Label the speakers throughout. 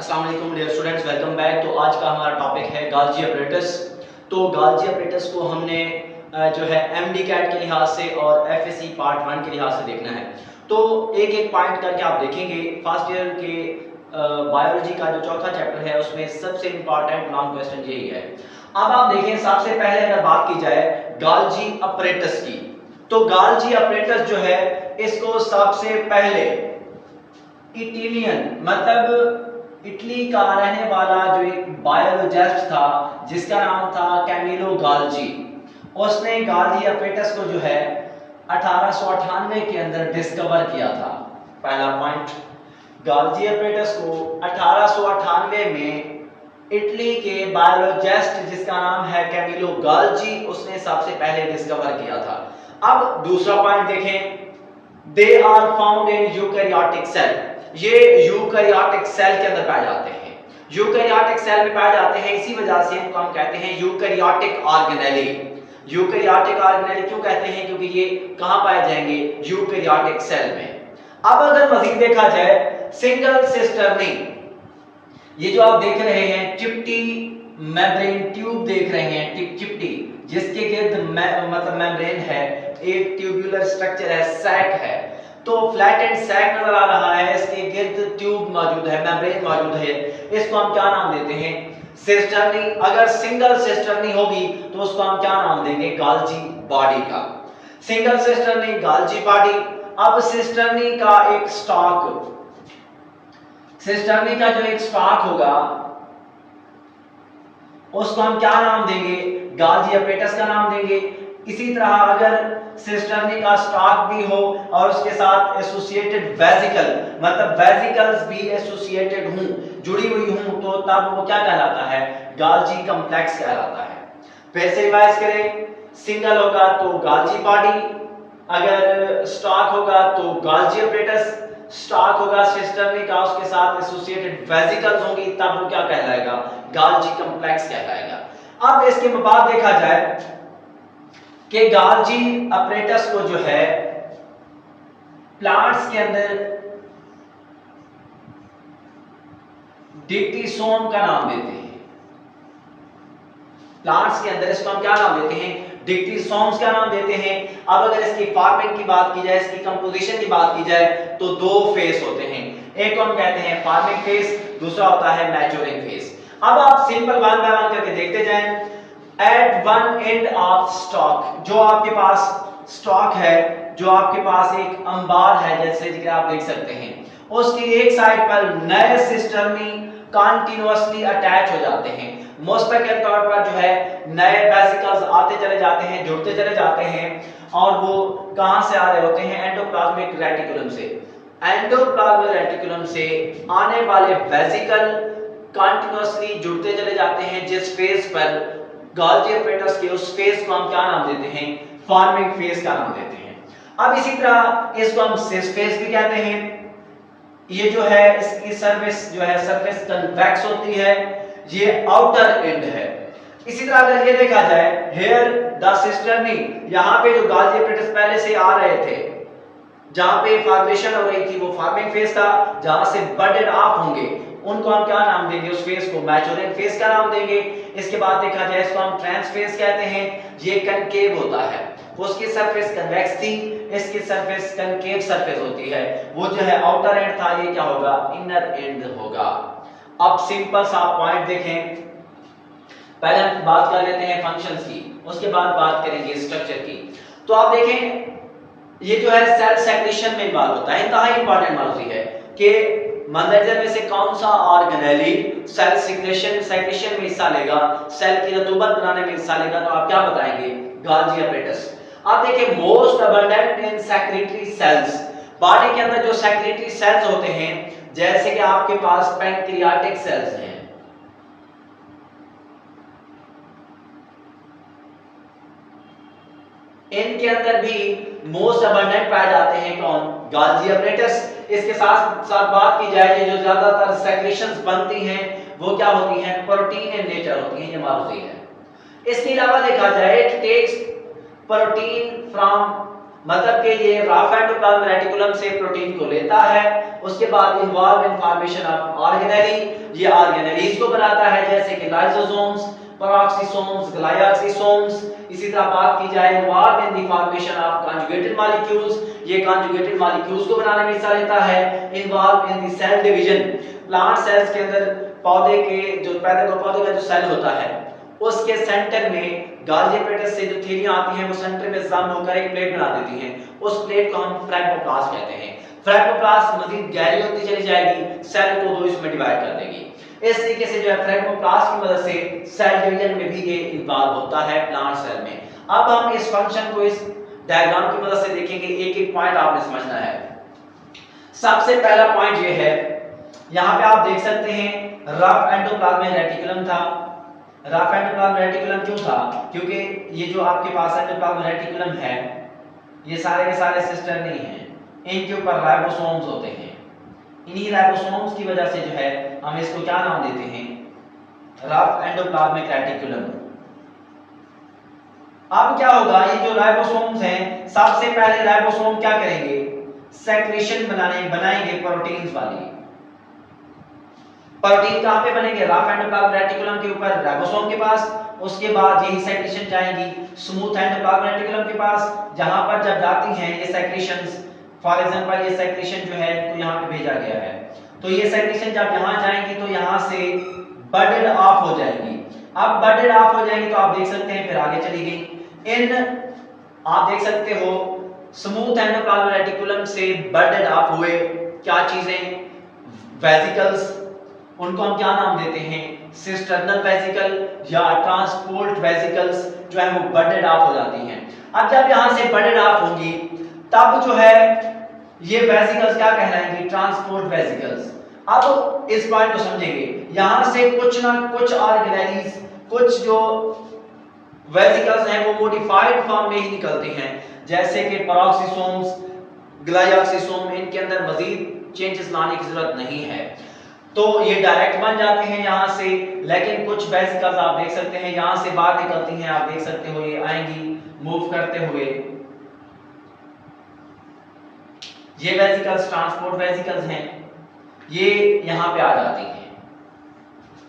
Speaker 1: अस्सलाम वालेकुम dear students, welcome back. तो आज का हमारा टॉपिक है गाल्जी अपरेटस। तो गाल्जी अपरेटस को हमने जो है एमडी कैट के लिहाज से और एफएससी पार्ट 1 के लिहाज से देखना है। तो एक एक पॉइंट करके आप देखेंगे। फर्स्ट ईयर के बायोलॉजी का जो चौथा चैप्टर है उसमें सबसे इंपॉर्टेंट लॉन्ग क्वेश्चन यही है। अब आप देखें, सबसे पहले अगर बात की जाए गाल्जी अपरेटस की, तो गाल्जी अपरेटस जो है इसको सबसे पहले इटालियन मतलब इटली का रहने वाला जो एक बायोलॉजिस्ट था जिसका नाम था कैमिलो गाल्जी, उसने गाल्जी अपरेटस को जो है 1898 के अंदर डिस्कवर किया था। पहला पॉइंट, गाल्जी अपरेटस को 1898 में इटली के बायोलॉजिस्ट जिसका नाम है कैमिलो गाल्जी, उसने सबसे पहले डिस्कवर किया था। अब दूसरा पॉइंट देखें, they are found in eukaryotic cell. ये यूकैरियोटिक सेल के अंदर पाए जाते हैं, यूकैरियोटिक सेल में पाए जाते हैं, इसी वजह से इनको हम कहते हैं यूकैरियोटिक ऑर्गेनेली। यूकैरियोटिक ऑर्गेनेली क्यों कहते हैं? क्योंकि ये कहां पाए जाएंगे? यूकैरियोटिक सेल में। अब अगर मजीद देखा जाए, सिंगल सिस्टर्नी, ये जो आप देख रहे हैं चिप्टी मेम्ब्रेन ट्यूब देख रहे हैं, चिप्टी जिसके गिर्द मतलब मेम्ब्रेन है, एक ट्यूबुलर स्ट्रक्चर है, सैक है। तो फ्लैट एंड सैक नजर आ रहा है, इसके गिर्द ट्यूब मौजूद है, मेम्ब्रेन मौजूद है। इसको हम क्या नाम देते हैं? सिस्टर्नी। अगर सिंगल सिस्टर्नी होगी तो उसको हम क्या नाम देंगे? गाल्जी बॉडी का। Single cisternae, गाल्जी body. अब सिस्टर्नी का एक स्टॉक, सिस्टर्नी का जो एक स्टॉक होगा उसको हम क्या नाम देंगे? गाल्जी अपरेटस का नाम देंगे। इसी तरह अगर सिस्टर्नी का स्टॉक भी हो और उसके साथ एसोसिएटेड वेसिकल मतलब वेसिकल्स भी एसोसिएटेड हों, जुड़ी हुई हों, तो तब वो क्या कहलाता है? गाल्जी कॉम्प्लेक्स कहलाता है। फिर से रिवाइज करें, सिंगल होगा तो गाल्जी बॉडी, अगर स्टॉक होगा तो गाल्जी अपरेटस, स्टॉक होगा सिस्टर्नी का, उसके साथ एसोसिएटेड वेसिकल्स होंगी, तब वो क्या कहलाएगा? गाल्जी कॉम्प्लेक्स कहलाएगा। अब इसके बाद देखा जाए कि गाल्जी अपरेटस को जो है प्लांट्स के अंदर डिक्टिसोम का नाम देते हैं। प्लांट्स के अंदर इसको हम क्या नाम देते हैं? डिक्टिसोम्स का नाम देते हैं। अब अगर इसकी फॉर्मिंग की बात की जाए, इसकी कंपोजिशन की बात की जाए, तो दो फेज होते हैं। एक को हम कहते हैं फॉर्मिंग फेज, दूसरा होता है मैच्योरिंग फेज। अब आप सिंपल वन बाय वन करके देखते जाएं। At one end of stock, जो आपके पास स्टॉक है, जो आपके पास एक अंबार है जैसे कि आप देख सकते हैं, उसकी एक साइड पर नए सिस्टर्नी कंटीन्यूअसली अटैच हो जाते हैं। मुस्तकिल तौर पर जो है नए वेसिकल्स आते चले जाते हैं, जुड़ते चले जाते हैं, और वो कहां से आ रहे होते हैं? एंडोप्लाज्मिक रेटिकुलम से। एंडोप्लाज्मिक रेटिकुलम से आने वाले वेसिकल कंटीन्यूअसली जुड़ते चले जाते हैं, जिस फेज पर गाल्जी अपरेटस के उस फेज को हम क्या नाम देते हैं? फॉर्मिंग फेज का नाम देते हैं। अब इसी तरह इसको हम सिस फेज भी कहते हैं। ये जो है इसकी सरफेस जो है सरफेस कन्वेक्स होती है, ये आउटर एंड है। इसी तरह अगर ये देखा जाए, हेयर द सिस्टर्नी, यहां पे जो गाल्जी अपरेटस पहले से आ रहे थे, जहां पे फॉर्मेशन हो रही थी वो फॉर्मिंग फेज था, जहां से बडेड ऑफ होंगे उनको हम क्या नाम देंगे? उस फेज को मैच्योरिंग फेज का नाम देंगे। इसके बाद देखा जाए इसको हम ट्रांस फेज कहते हैं। ये कनकेव होता है, उसकी सरफेस कन्वेक्स थी, इसकी सरफेस कनकेव सरफेस होती है। वो जो है आउटर एंड था, ये क्या होगा? इनर एंड होगा। अब सिंपल सा पॉइंट देखें, पहले हम बात कर लेते हैं फंक्शंस की, उसके बाद बात करेंगे स्ट्रक्चर की। तो आप देखें, ये जो है सेल सेक्रेशन में इन्वॉल्व होता है। इंतहाई इंपॉर्टेंट मौजूद है कि मैनेजर में से कौन सा ऑर्गेनेली सेल सेक्रेशन में हिस्सा लेगा, सेल की रतूबत बनाने में हिस्सा लेगा, तो आप क्या बताएंगे? Golgi apparatus. आप देखिए, most abundant in secretory cells, body के अंदर जो सेक्रेटरी सेल्स होते हैं, जैसे कि आपके पास पैंक्रियाटिक सेल्स हैं, इनके अंदर भी मोस्ट अबंडेंट पाए जाते हैं कौन? गाल्जी अपरेटस। इसके साथ साथ बात की जाए, जो ज्यादातर सेक्रेशंस बनती हैं वो क्या होती हैं? प्रोटीन इन नेचर होती हैं, ये मालूम है। इसके अलावा देखा जाए, इट टेक्स प्रोटीन फ्रॉम मतलब कि ये रफ एंडोप्लाज्मिक रेटिकुलम से प्रोटीन को लेता है, उसके बाद involve in formation of organelle, ये ऑर्गेनेलीज को बनाता है जैसे कि लाइसोसोम्स, पेरोक्सिसोम्स, ग्लाइकोक्सिसोम्स। इसी तरह बात की जाए involve in the formation of conjugated molecules, ये कॉन्जुगेटेड मॉलिक्यूल्स को बनाने में हिस्सा लेता है। Involve in the cell division, plant cells के अंदर पौधे के जो पौधे का जो सेल होता है उसके सेंटर में गाल्जी एपरेटस से जो थैलियां आती हैं वो सेंटर में जम होकर एक प्लेट बना देती हैं, उस प्लेट को हम फ्रैगमोप्लास्ट कहते हैं। फ्रैगमोप्लास्ट मजीद गहरी होती चली जाएगी, सेल को दो हिस्सों में डिवाइड कर देगी। इस तरीके से जो है फ्रैगमोप्लास्ट की मदद से सेल डिवीजन में भी ये इन्वॉल्व होता है प्लांट सेल में। अब हम इस फंक्शन को इस डायग्राम की मदद से देखेंगे, एक एक पॉइंट आपने समझना है। सबसे पहला पॉइंट ये है, यहाँ पे आप देख सकते हैं रफ एंडोप्लाज्मिक रेटिकुलम था। रफ एंडोप्लाज्मिक रेटिकुलम क्यों था? क्योंकि ये जो आपके पास एंडोप्लाज्मिक रेटिकुलम है ये सारे के सारे सिस्टर नहीं हैं, इनके ऊपर राइबोसोम्स होते हैं। इन्हीं राइबोसोम्स की वजह से जो है हम इसको क्या नाम देते हैं? Rough endoplasmic reticulum. अब क्या होगा, ये जो राइबोसोम्स हैं सबसे पहले राइबोसोम क्या करेंगे? सेक्रेशन बनाएंगे प्रोटीन्स वाली। प्रोटीन कहां पे बनेंगे? रफ एंडोप्लाज्मिक रेटिकुलम के ऊपर राइबोसोम के पास। उसके बाद यही सेक्रेशन जाएंगी स्मूथ एंडोप्लाज्मिक रेटिकुलम के पास, जहां पर जब जाती हैं ये सेक्रेशंस, फॉर एग्जांपल ये सेक्रेशन जो है तो यहां पे भेजा गया है, तो ये सेक्रेशन जब यहां जाएंगी तो यहां से बडेड ऑफ हो जाएंगी। अब बडेड ऑफ हो जाएंगी तो आप देख सकते हैं फिर आगे चली गई। इन आप देख सकते हो स्मूथ एंडोप्लाज्मिक रेटिकुलम से बडेड ऑफ हुए क्या चीजें? वेसिकल्स। उनको हम क्या नाम देते हैं? सिस्टर्नल वेसिकल या ट्रांसपोर्ट वेसिकल्स जो है वो बडेड ऑफ हो जाती हैं। अब जब यहां से बडेड ऑफ होंगी तब जो है ये वेसिकल्स क्या कहलाएंगी? Transport vesicles. अब इस पॉइंट को समझेंगे, यहां से कुछ ना कुछ ऑर्गेनेलीज, कुछ जो वेसिकल्स हैं वो मॉडिफाइड फॉर्म में ही निकलते हैं, जैसे कि पेरोक्सिसोम्स, ग्लाइकोक्सिसोम, इनके अंदर मजीद चेंजेस लाने की जरूरत नहीं है, तो ये डायरेक्ट बन जाते हैं यहां से। लेकिन कुछ वेसिकल्स आप देख सकते हैं यहां से बाहर निकलती हैं, आप देख सकते हो ये आएंगी मूव करते हुए, ये वेसिकल्स ट्रांसपोर्ट वेसिकल्स हैं, ये यहां पे आ जाती हैं।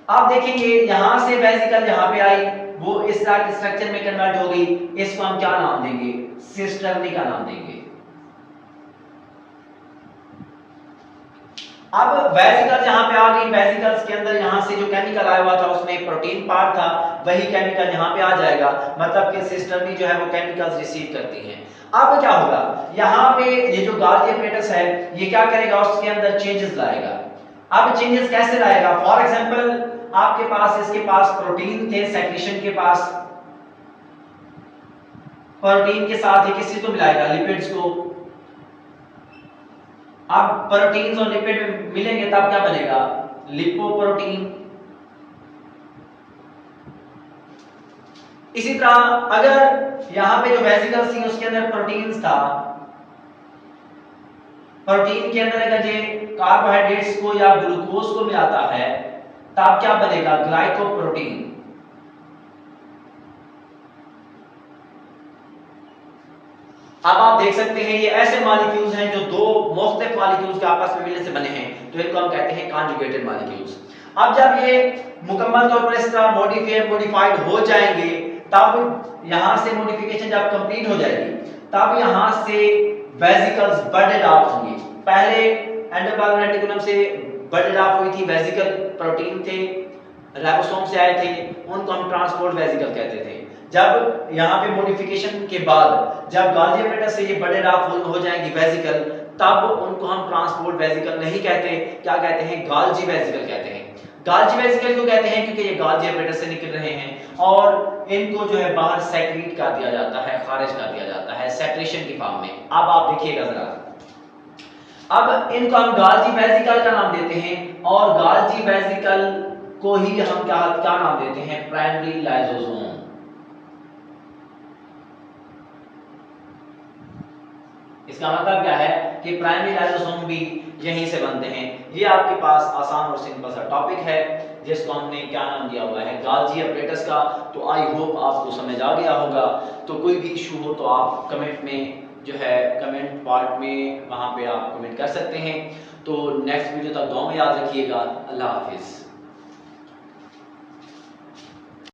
Speaker 1: आप देखेंगे यहां से वेसिकल यहां पे आई, वो इस तरह के स्ट्रक्चर में कन्वर्ट हो गई, इसको हम क्या नाम देंगे? सिस्टर्नी का नाम देंगे। अब वेसिकल्स यहां पे आ गई, वेसिकल्स के अंदर यहां से जो केमिकल आया हुआ था उसमें प्रोटीन पार्ट था, वही केमिकल यहां पे आ जाएगा, मतलब कि सिस्टर्नी जो है वो केमिकल्स रिसीव करती है। अब क्या होगा, यहां पे ये जो गाल्जी एपरेटस है ये क्या करेगा? उसके अंदर चेंजेस लाएगा। अब चेंजेस कैसे लाएगा? फॉर एग्जांपल आपके पास इसके पास प्रोटीन थे, सेक्रेशन के पास प्रोटीन के साथ ये किसी को मिलाएगा? लिपिड्स को। अब प्रोटीन्स और लिपिड मिलेंगे तब क्या बनेगा? लिपोप्रोटीन। इसी तरह अगर यहां पे जो वेसिकल्स थी उसके अंदर प्रोटीन्स था, प्रोटीन के अंदर अगर ये कार्बोहाइड्रेट्स को या ग्लूकोज को मिलाता है तब क्या बनेगा? ग्लाइकोप्रोटीन। अब आप देख सकते हैं ये ऐसे मॉलिक्यूल्स हैं जो दो मुख्तलिफ मॉलिक्यूल्स के आपस में मिलने से बने हैं, तो इनको हम कहते हैं कॉन्जुगेटेड मॉलिक्यूल्स। अब जब ये मुकम्मल तौर पर इस तरह मॉडिफाइड हो जाएंगे तब यहां से मॉडिफिकेशन जब कंप्लीट हो जाएगी तब यहां से वेसिकल्स बडेड ऑफ होंगे। पहले एंडोप्लाज्मिक रेटिकुलम से बडेड ऑफ हुई थी वेसिकल, प्रोटीन थे, राइबोसोम से आए थे, उनको हम ट्रांसपोर्ट वेसिकल कहते थे। जब यहाँ पे मॉडिफिकेशन के बाद जब गाल्जी एपरेटस से ये बडेड ऑफ हो जाएंगी वेसिकल, तब उनको हम ट्रांसपोर्ट वेसिकल नहीं कहते, क्या कहते हैं? गाल्जी वेसिकल कहते हैं। गाल्जी वेसिकल क्यों कहते हैं? क्योंकि ये गाल्जी एपरेटस से निकल रहे हैं और इनको जो है बाहर सेक्रीट कर दिया जाता है, खारिज कर दिया जाता है सेक्रेशन की फॉर्म में। अब आप देखिएगा जरा, अब इनको हम गाल्जी वेसिकल का नाम देते हैं और गाल्जी वेसिकल को ही हम क्या नाम देते हैं? Primary lysosome. इसका मतलब क्या है कि प्राइमरी लाइसोसोम भी यहीं से बनते हैं। ये आपके पास आसान और सिंपल सा टॉपिक है जिसको हमने क्या नाम दिया हुआ है? गाल्जी एपरेटस का। तो आई होप आपको समझ आ गया होगा। तो कोई भी इशू हो तो आप कमेंट में जो है कमेंट पार्ट में वहाँ पे आप कमेंट कर सकते हैं। तो नेक्स्ट वीडियो तक दुआ में याद रखिएगा। अल्लाह हाफिज़।